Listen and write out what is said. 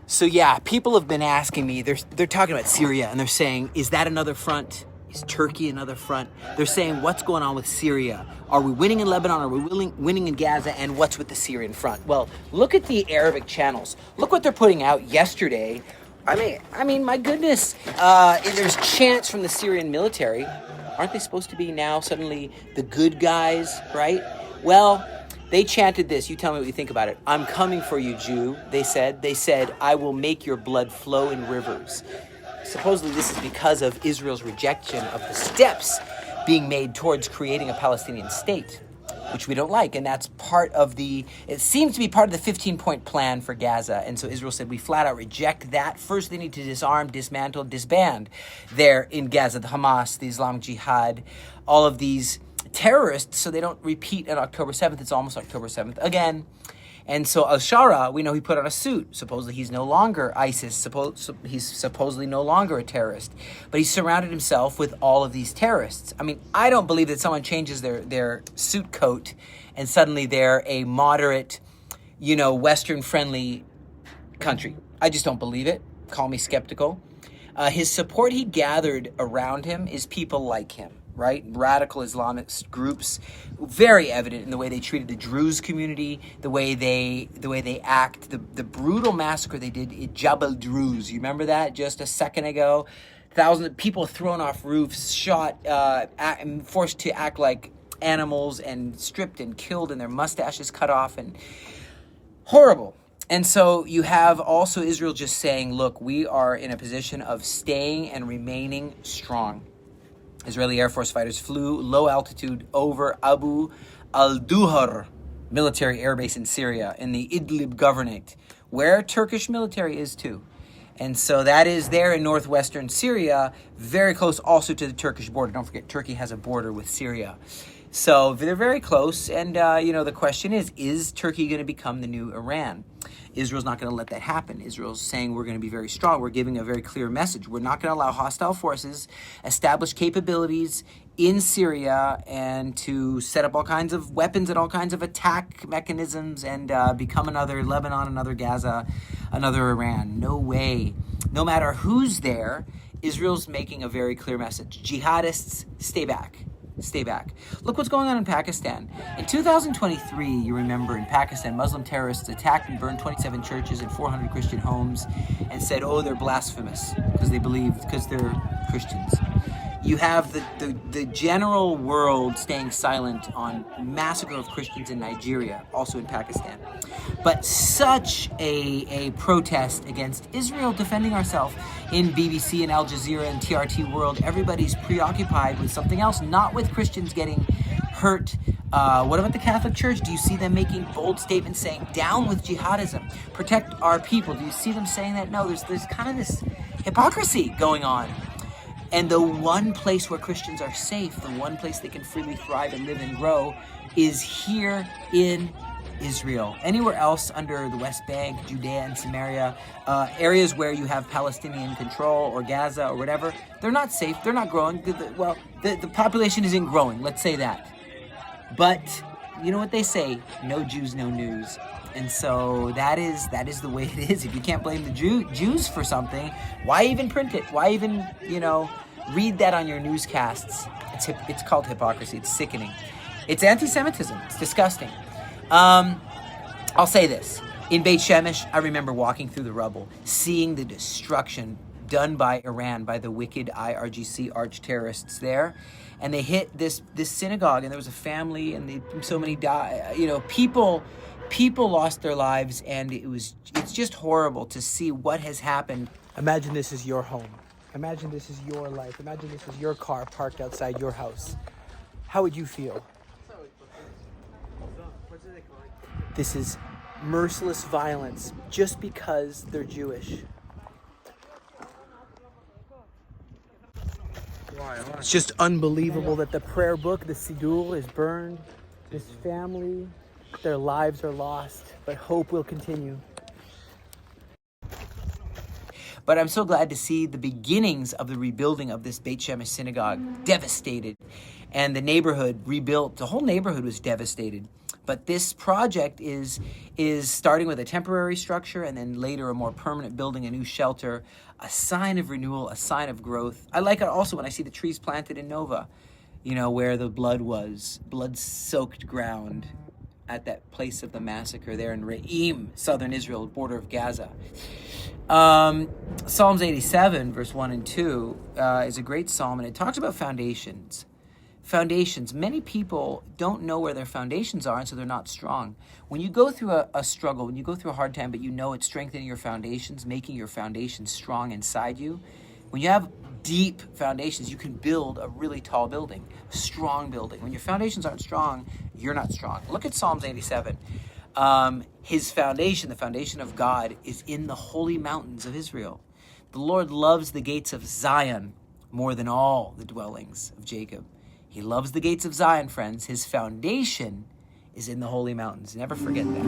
So yeah, people have been asking me, they're talking about Syria and they're saying, is that another front? Is Turkey another front? They're saying, what's going on with Syria? Are we winning in Lebanon? Are we winning in Gaza? And what's with the Syrian front? Well, look at the Arabic channels. Look what they're putting out yesterday. I mean, my goodness. There's chants from the Syrian military. Aren't they supposed to be now suddenly the good guys, right? Well, they chanted this. You tell me what you think about it. I'm coming for you, Jew, they said. They said, I will make your blood flow in rivers. Supposedly this is because of Israel's rejection of the steps being made towards creating a Palestinian state, which we don't like. And that's it seems to be part of the 15-point plan for Gaza. And so Israel said, we flat out reject that. First, they need to disarm, dismantle, disband there in Gaza, the Hamas, the Islamic Jihad, all of these terrorists, so they don't repeat on October 7th. It's almost October 7th again. And so al-Shara, we know he put on a suit. Supposedly he's no longer ISIS. He's supposedly no longer a terrorist. But he surrounded himself with all of these terrorists. I mean, I don't believe that someone changes their suit coat and suddenly they're a moderate, Western-friendly country. I just don't believe it. Call me skeptical. His support he gathered around him is people like him, right? Radical Islamist groups, very evident in the way they treated the Druze community, the way they act, the brutal massacre they did at Jabal Druze. You remember that just a second ago? Thousands of people thrown off roofs, shot, forced to act like animals and stripped and killed and their mustaches cut off, and horrible. And so you have also Israel just saying, look, we are in a position of staying and remaining strong. Israeli Air Force fighters flew low altitude over Abu al-Duhur military airbase in Syria in the Idlib governorate, where Turkish military is too. And so that is there in northwestern Syria, very close also to the Turkish border. Don't forget, Turkey has a border with Syria. So they're very close. And, the question is Turkey going to become the new Iran? Israel's not going to let that happen. Israel's saying we're going to be very strong. We're giving a very clear message. We're not going to allow hostile forces establish capabilities in Syria and to set up all kinds of weapons and all kinds of attack mechanisms and become another Lebanon, another Gaza, another Iran. No way. No matter who's there, Israel's making a very clear message. Jihadists, stay back. Stay back. Look what's going on in Pakistan. In 2023, you remember, in Pakistan, Muslim terrorists attacked and burned 27 churches and 400 Christian homes and said, they're blasphemous because they're Christians. You have the general world staying silent on massacre of Christians in Nigeria, also in Pakistan. But such a protest against Israel defending ourselves in BBC and Al Jazeera and TRT World. Everybody's preoccupied with something else, not with Christians getting hurt. What about the Catholic Church? Do you see them making bold statements saying, down with jihadism, protect our people? Do you see them saying that? No, there's kind of this hypocrisy going on. And the one place where Christians are safe, the one place they can freely thrive and live and grow, is here in Israel. Anywhere else under the West Bank, Judea and Samaria, areas where you have Palestinian control or Gaza or whatever, they're not safe, they're not growing. The population isn't growing, let's say that. But you know what they say, no Jews, no news. And so that is the way it is. If you can't blame the Jews for something, why even print it? Why even, read that on your newscasts? It's called hypocrisy. It's sickening. It's anti-Semitism. It's disgusting. I'll say this. In Beit Shemesh, I remember walking through the rubble, seeing the destruction done by Iran, by the wicked IRGC arch-terrorists there. And they hit this synagogue, and there was a family, and so many died. People lost their lives, and it's just horrible to see what has happened. Imagine this is your home. Imagine this is your life. Imagine this is your car parked outside your house. How would you feel? This is merciless violence just because they're Jewish. It's just unbelievable that the prayer book, the Siddur, is burned. This family, their lives are lost, but hope will continue. But I'm so glad to see the beginnings of the rebuilding of this Beit Shemesh synagogue devastated, and the neighborhood rebuilt. The whole neighborhood was devastated But this project is starting with a temporary structure and then later a more permanent building, a new shelter, a sign of renewal, a sign of growth. I like it also when I see the trees planted in Nova, where the blood-soaked ground at that place of the massacre there in Reigniting, southern Israel, border of Gaza. Psalms 87, verse 1 and 2 is a great psalm, and it talks about foundations. Foundations. Many people don't know where their foundations are, and so they're not strong. When you go through a struggle, when you go through a hard time, but it's strengthening your foundations, making your foundations strong inside you. When you have deep foundations, you can build a really tall building, a strong building. When your foundations aren't strong, you're not strong. Look at Psalms 87. His foundation, the foundation of God, is in the holy mountains of Israel. The Lord loves the gates of Zion more than all the dwellings of Jacob. He loves the gates of Zion, friends. His foundation is in the holy mountains. Never forget that.